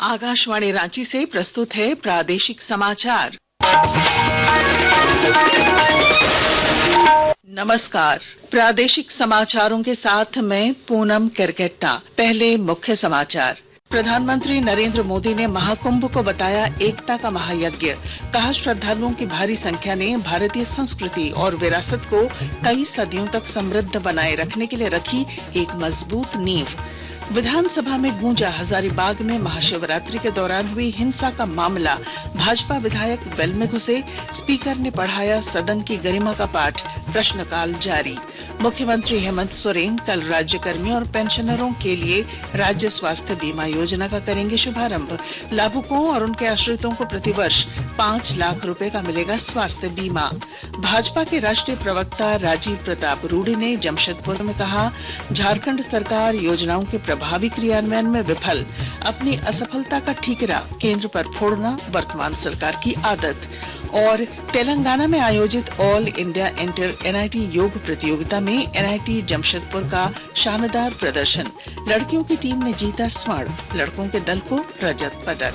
आकाशवाणी रांची से प्रस्तुत है प्रादेशिक समाचार। नमस्कार, प्रादेशिक समाचारों के साथ मैं पूनम केरकेट्टा। पहले मुख्य समाचार। प्रधानमंत्री नरेंद्र मोदी ने महाकुंभ को बताया एकता का महायज्ञ। कहा, श्रद्धालुओं की भारी संख्या ने भारतीय संस्कृति और विरासत को कई सदियों तक समृद्ध बनाए रखने के लिए रखी एक मजबूत नींव। विधानसभा में गूंजा, हजारीबाग में महाशिवरात्रि के दौरान हुई हिंसा का मामला। भाजपा विधायक वेल में घुसे, स्पीकर ने पढ़ाया सदन की गरिमा का पाठ। प्रश्नकाल जारी। मुख्यमंत्री हेमंत सोरेन कल राज्यकर्मियों और पेंशनरों के लिए राज्य स्वास्थ्य बीमा योजना का करेंगे शुभारंभ। लाभुकों और उनके आश्रितों को प्रतिवर्ष 5 लाख रुपए का मिलेगा स्वास्थ्य बीमा। भाजपा के राष्ट्रीय प्रवक्ता राजीव प्रताप रूडी ने जमशेदपुर में कहा, झारखंड सरकार योजनाओं के प्रभावी क्रियान्वयन में विफल। अपनी असफलता का ठीकरा केंद्र पर फोड़ना वर्तमान सरकार की आदत। और तेलंगाना में आयोजित ऑल इंडिया इंटर एनआईटी योग प्रतियोगिता में एनआईटी जमशेदपुर का शानदार प्रदर्शन। लड़कियों की टीम ने जीता स्वर्ण, लड़कों के दल को रजत पदक।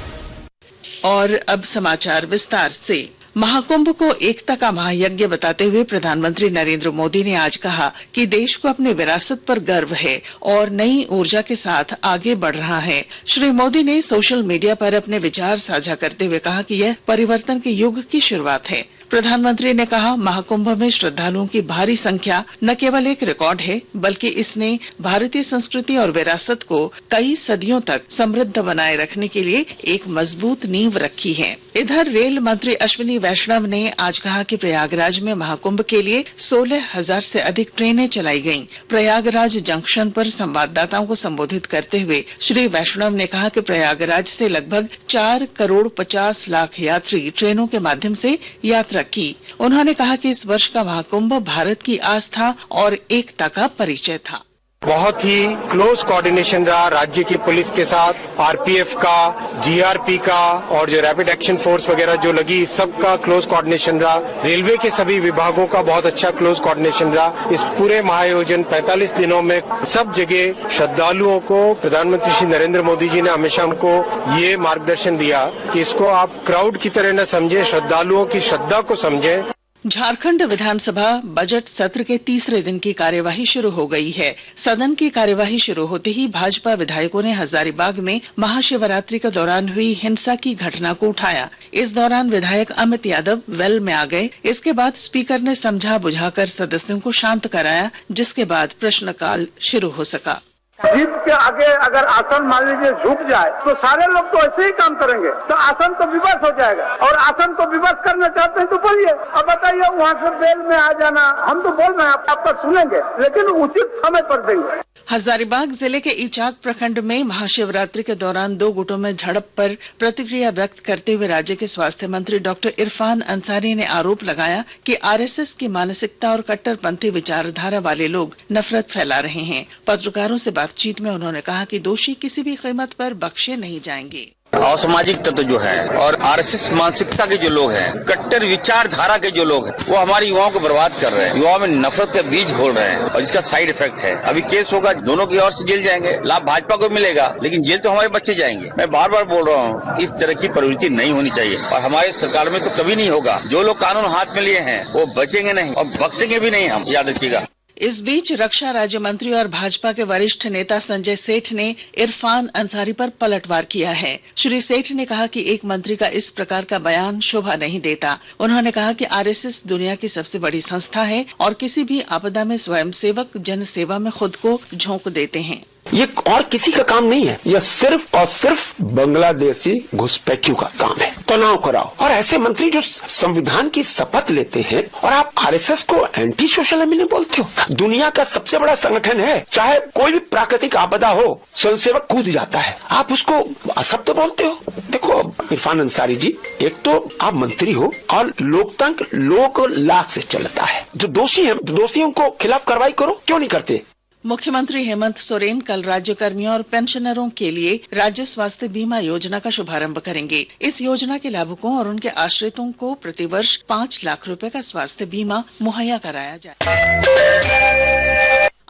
और अब समाचार विस्तार से। महाकुंभ को एकता का महायज्ञ बताते हुए प्रधानमंत्री नरेंद्र मोदी ने आज कहा कि देश को अपनी विरासत पर गर्व है और नई ऊर्जा के साथ आगे बढ़ रहा है। श्री मोदी ने सोशल मीडिया पर अपने विचार साझा करते हुए कहा कि यह परिवर्तन के युग की शुरुआत है। प्रधानमंत्री ने कहा, महाकुंभ में श्रद्धालुओं की भारी संख्या न केवल एक रिकॉर्ड है, बल्कि इसने भारतीय संस्कृति और विरासत को कई सदियों तक समृद्ध बनाए रखने के लिए एक मजबूत नींव रखी है। इधर रेल मंत्री अश्विनी वैष्णव ने आज कहा कि प्रयागराज में महाकुंभ के लिए 16,000 से अधिक ट्रेनें चलाई गईं। प्रयागराज जंक्शन पर संवाददाताओं को संबोधित करते हुए श्री वैष्णव ने कहा कि प्रयागराज से लगभग 4,50,00,000 यात्री ट्रेनों के माध्यम से यात्रा की। उन्होंने कहा कि इस वर्ष का महाकुंभ भारत की आस्था और एकता का परिचय था। बहुत ही क्लोज कोऑर्डिनेशन रहा राज्य की पुलिस के साथ, आरपीएफ का, जीआरपी का और जो रैपिड एक्शन फोर्स वगैरह जो लगी, सबका क्लोज कोऑर्डिनेशन रहा। रेलवे के सभी विभागों का बहुत अच्छा क्लोज कोऑर्डिनेशन रहा। इस पूरे महाआयोजन 45 दिनों में सब जगह श्रद्धालुओं को प्रधानमंत्री श्री नरेंद्र मोदी जी ने हमेशा हमको ये मार्गदर्शन दिया कि इसको आप क्राउड की तरह न समझें, श्रद्धालुओं की श्रद्धा को समझें। झारखंड विधानसभा बजट सत्र के तीसरे दिन की कार्यवाही शुरू हो गई है। सदन की कार्यवाही शुरू होते ही भाजपा विधायकों ने हजारीबाग में महाशिवरात्रि के दौरान हुई हिंसा की घटना को उठाया। इस दौरान विधायक अमित यादव वेल में आ गए। इसके बाद स्पीकर ने समझा बुझाकर सदस्यों को शांत कराया, जिसके बाद प्रश्नकाल शुरू हो सका। जीत के आगे अगर आसन मान लीजिए झुक जाए तो सारे लोग तो ऐसे ही काम करेंगे, तो आसन तो विवश हो जाएगा। और आसन को विवश करना चाहते हैं तो बोलिए। अब बताइए, वहाँ से बेल में आ जाना, हम तो बोल रहे हैं आपका सुनेंगे, लेकिन उचित समय पर देंगे। हजारीबाग जिले के इचाक प्रखंड में महाशिवरात्रि के दौरान 2 गुटों में झड़प पर प्रतिक्रिया व्यक्त करते हुए राज्य के स्वास्थ्य मंत्री डॉक्टर इरफान अंसारी ने आरोप लगाया कि आरएसएस की मानसिकता और कट्टरपंथी विचारधारा वाले लोग नफरत फैला रहे हैं। पत्रकारों से बातचीत में उन्होंने कहा कि दोषी किसी भी कीमत पर बख्शे नहीं जाएंगे। असामाजिक तत्व जो है और आरएसएस मानसिकता के जो लोग हैं, कट्टर विचारधारा के जो लोग हैं, वो हमारे युवाओं को बर्बाद कर रहे हैं, युवाओं में नफरत का बीज घोल रहे हैं और इसका साइड इफेक्ट है। अभी केस होगा, दोनों की ओर से जेल जाएंगे। लाभ भाजपा को मिलेगा, लेकिन जेल तो हमारे बच्चे जाएंगे। मैं बार बार बोल रहा हूँ, इस तरह की प्रवृत्ति नहीं होनी चाहिए और हमारे सरकार में तो कभी नहीं होगा। जो लोग कानून हाथ में लिए हैं वो बचेंगे नहीं और बख्शेंगे भी नहीं, हम याद रखिएगा। इस बीच रक्षा राज्य मंत्री और भाजपा के वरिष्ठ नेता संजय सेठ ने इरफान अंसारी पर पलटवार किया है। श्री सेठ ने कहा कि एक मंत्री का इस प्रकार का बयान शोभा नहीं देता। उन्होंने कहा कि आरएसएस दुनिया की सबसे बड़ी संस्था है और किसी भी आपदा में स्वयंसेवक जनसेवा में खुद को झोंक देते हैं। ये और किसी का काम नहीं है, यह सिर्फ और सिर्फ बांग्लादेशी घुसपैठियों का काम है। तनाव कराओ। और ऐसे मंत्री जो संविधान की शपथ लेते हैं और आप आरएसएस को एंटी सोशल एमिली बोलते हो। दुनिया का सबसे बड़ा संगठन है, चाहे कोई भी प्राकृतिक आपदा हो, स्वयंसेवक कूद जाता है, आप उसको असत्य बोलते हो। देखो इरफान अंसारी जी, एक तो आप मंत्री हो और लोकतंत्र लोक लाज से चलता है। जो दोषी है, दोषियों को खिलाफ कार्रवाई करो, क्यों नहीं करते। मुख्यमंत्री हेमंत सोरेन कल राज्य कर्मियों और पेंशनरों के लिए राज्य स्वास्थ्य बीमा योजना का शुभारंभ करेंगे। इस योजना के लाभुकों और उनके आश्रितों को प्रतिवर्ष 5 लाख रुपए का स्वास्थ्य बीमा मुहैया कराया जाए।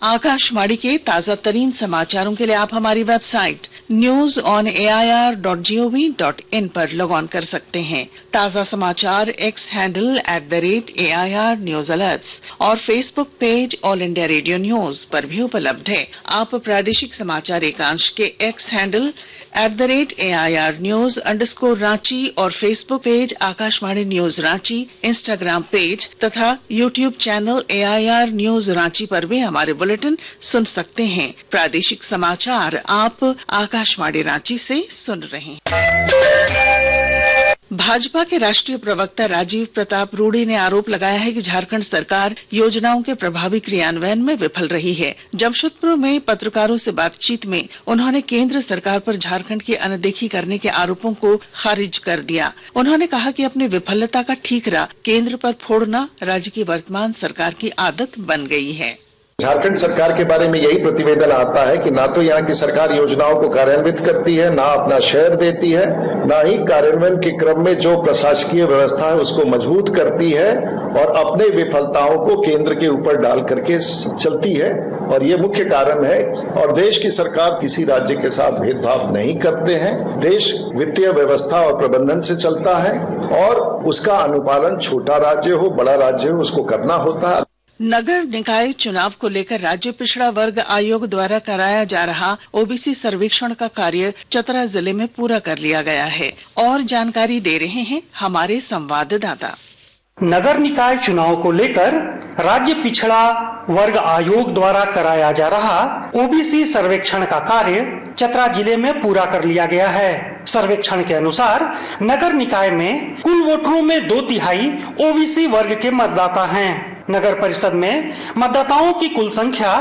आकाशवाणी के ताजा तरीन समाचारों के लिए आप हमारी वेबसाइट news.air.gov.in पर लॉग ऑन कर सकते हैं। ताजा समाचार x handle @AIR News Alerts और Facebook page all India radio news पर भी उपलब्ध है। आप प्रादेशिक समाचार एकांश के एक्स हैंडल @AIR News_रांची और Facebook page Akashvani news Ranchi, Instagram page तथा YouTube channel AIR News Ranchi पर भी हमारे बुलेटिन सुन सकते हैं। प्रादेशिक समाचार आप आकाशवाणी रांची से सुन रहे हैं। भाजपा के राष्ट्रीय प्रवक्ता राजीव प्रताप रूडी ने आरोप लगाया है कि झारखंड सरकार योजनाओं के प्रभावी क्रियान्वयन में विफल रही है। जमशेदपुर में पत्रकारों से बातचीत में उन्होंने केंद्र सरकार पर झारखंड की अनदेखी करने के आरोपों को खारिज कर दिया। उन्होंने कहा कि अपनी विफलता का ठीकरा केंद्र पर फोड़ना राज्य की वर्तमान सरकार की आदत बन गई है। झारखंड सरकार के बारे में यही प्रतिवेदन आता है कि ना तो यहाँ की सरकार योजनाओं को कार्यान्वित करती है, ना अपना शेयर देती है, ना ही कार्यान्वयन के क्रम में जो प्रशासकीय व्यवस्था है उसको मजबूत करती है और अपने विफलताओं को केंद्र के ऊपर डाल करके चलती है। और ये मुख्य कारण है। और देश की सरकार किसी राज्य के साथ भेदभाव नहीं करते हैं। देश वित्तीय व्यवस्था और प्रबंधन से चलता है और उसका अनुपालन छोटा राज्य हो बड़ा राज्य हो उसको करना होता है। नगर निकाय चुनाव को लेकर राज्य पिछड़ा वर्ग आयोग द्वारा कराया जा रहा ओबीसी सर्वेक्षण का कार्य चतरा जिले में पूरा कर लिया गया है। और जानकारी दे रहे हैं हमारे संवाददाता। नगर निकाय चुनाव को लेकर राज्य पिछड़ा वर्ग आयोग द्वारा कराया जा रहा ओबीसी सर्वेक्षण का कार्य चतरा जिले में पूरा कर लिया गया है। सर्वेक्षण के अनुसार नगर निकाय में कुल वोटरों में 2/3 ओबीसी वर्ग के मतदाता हैं। नगर परिषद में मतदाताओं की कुल संख्या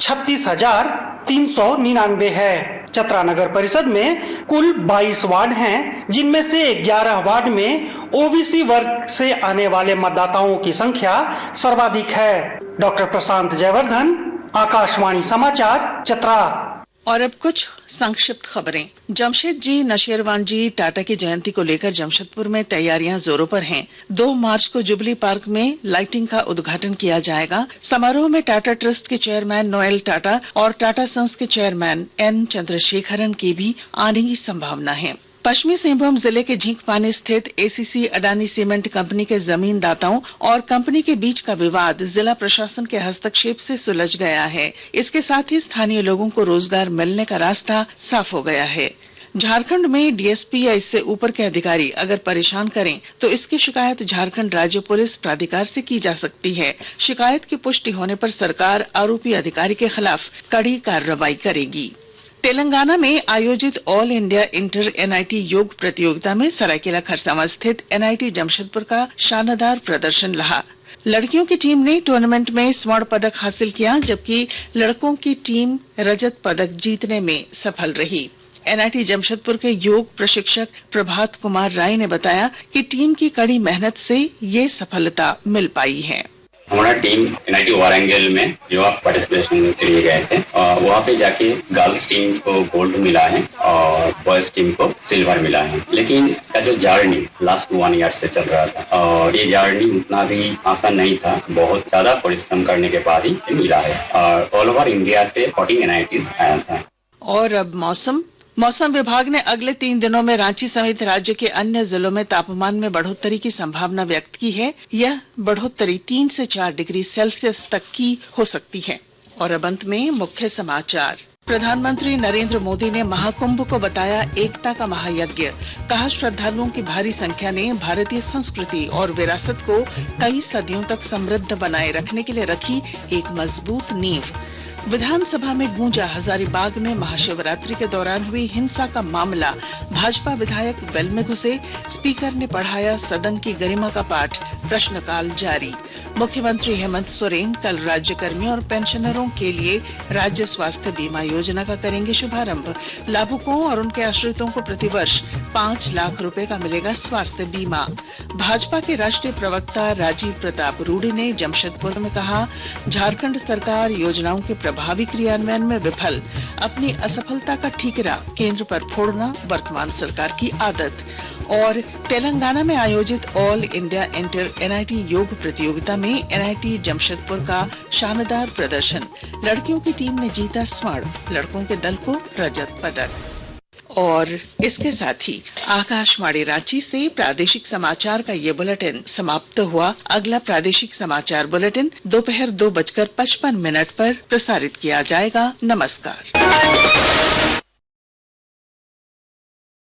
36,399 है। चतरा नगर परिषद में कुल 22 वार्ड हैं, जिनमें से 11 वार्ड में ओबीसी वर्ग से आने वाले मतदाताओं की संख्या सर्वाधिक है। डॉक्टर प्रशांत जयवर्धन, आकाशवाणी समाचार, चतरा। और अब कुछ संक्षिप्त खबरें। जमशेद जी नशेरवान जी टाटा की जयंती को लेकर जमशेदपुर में तैयारियां जोरों पर हैं। 2 मार्च को जुबली पार्क में लाइटिंग का उद्घाटन किया जाएगा। समारोह में टाटा ट्रस्ट के चेयरमैन नोएल टाटा और टाटा सन्स के चेयरमैन एन चंद्रशेखरन की भी आने की संभावना है। पश्चिमी सिंहभूम जिले के झींकपानी स्थित एसीसी अडानी सीमेंट कंपनी के जमीन दाताओं और कंपनी के बीच का विवाद जिला प्रशासन के हस्तक्षेप से सुलझ गया है। इसके साथ ही स्थानीय लोगों को रोजगार मिलने का रास्ता साफ हो गया है। झारखंड में डीएसपी या इससे ऊपर के अधिकारी अगर परेशान करें तो इसकी शिकायत झारखंड राज्य पुलिस प्राधिकार से की जा सकती है। शिकायत की पुष्टि होने पर सरकार आरोपी अधिकारी के खिलाफ कड़ी कार्रवाई करेगी। तेलंगाना में आयोजित ऑल इंडिया इंटर एनआईटी योग प्रतियोगिता में सरायकेला खरसावां स्थित एनआईटी जमशेदपुर का शानदार प्रदर्शन रहा। लड़कियों की टीम ने टूर्नामेंट में स्वर्ण पदक हासिल किया, जबकि लड़कों की टीम रजत पदक जीतने में सफल रही। एनआईटी जमशेदपुर के योग प्रशिक्षक प्रभात कुमार राय ने बताया कि टीम की कड़ी मेहनत से ये सफलता मिल पाई है। हमारा टीम एनआईटी वारंगल में युवा पार्टिसिपेशन के लिए गए थे और वहाँ पे जाके गर्ल्स टीम को गोल्ड मिला है और बॉयज टीम को सिल्वर मिला है। लेकिन का जो जर्नी लास्ट 1 ईयर से चल रहा था और ये जर्नी उतना भी आसान नहीं था। बहुत ज्यादा परिश्रम करने के बाद ही मिला है और ऑल ओवर इंडिया से 14 एनआईटीज आया था। और अब मौसम विभाग ने अगले 3 दिनों में रांची समेत राज्य के अन्य जिलों में तापमान में बढ़ोतरी की संभावना व्यक्त की है। यह बढ़ोतरी 3 से 4 डिग्री सेल्सियस तक की हो सकती है। और अब अंत में मुख्य समाचार। प्रधानमंत्री नरेंद्र मोदी ने महाकुंभ को बताया एकता का महायज्ञ। कहा, श्रद्धालुओं की भारी संख्या ने भारतीय संस्कृति और विरासत को कई सदियों तक समृद्ध बनाए रखने के लिए रखी एक मजबूत नींव। विधानसभा में गूंजा, हजारीबाग में महाशिवरात्रि के दौरान हुई हिंसा का मामला। भाजपा विधायक वेल में घुसे, स्पीकर ने पढ़ाया सदन की गरिमा का पाठ। प्रश्नकाल जारी। मुख्यमंत्री हेमंत सोरेन कल राज्यकर्मियों और पेंशनरों के लिए राज्य स्वास्थ्य बीमा योजना का करेंगे शुभारंभ। लाभुकों और उनके आश्रितों को प्रतिवर्ष 5 लाख रुपए का मिलेगा स्वास्थ्य बीमा। भाजपा के राष्ट्रीय प्रवक्ता राजीव प्रताप रूडी ने जमशेदपुर में कहा, झारखंड सरकार योजनाओं के प्रभावी क्रियान्वयन में विफल। अपनी असफलता का ठीकरा केंद्र पर फोड़ना वर्तमान सरकार की आदत। और तेलंगाना में आयोजित ऑल इंडिया इंटर एनआईटी योग प्रतियोगिता में एनआईटी जमशेदपुर का शानदार प्रदर्शन। लड़कियों की टीम ने जीता स्वर्ण, लड़कों के दल को रजत पदक। और इसके साथ ही आकाशवाणी रांची से प्रादेशिक समाचार का ये बुलेटिन समाप्त हुआ। अगला प्रादेशिक समाचार बुलेटिन दोपहर 2:55 पर प्रसारित किया जाएगा। नमस्कार।